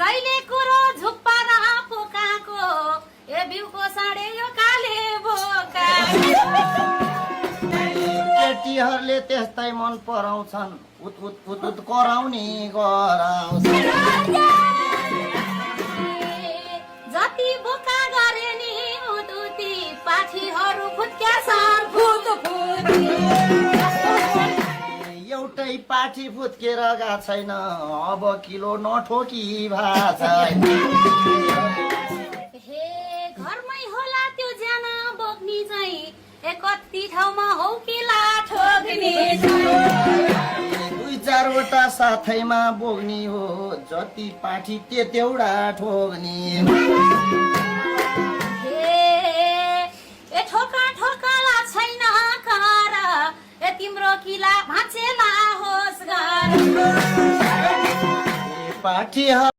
जहिले कुरो झुप्पा र पोकाको ए बिउको साडे यो काले बोका केटीहरूले त्यस्तै मन पराउँछन् उत उत उत उत कराउने गराउँछन् जति बोका गरे नि उति पाठीहरू फुत्क्या छन् फुत फुती एउटै पाठी फुत्केर गएको छैन अब किलो नठोकी भाषा हे घरमै होला त्यो ज्यान बोक्नी चाहिँ ए कति ठाउँमा हौ कि लाठोक्ने दुई चारवटा साथैमा बोक्नी हो जति पाठी त्यतेउडा ठोक्ने हे ए ठोका ठोकाला छैन कर ए तिम्रो किला भाँचेला होस् घर पाठी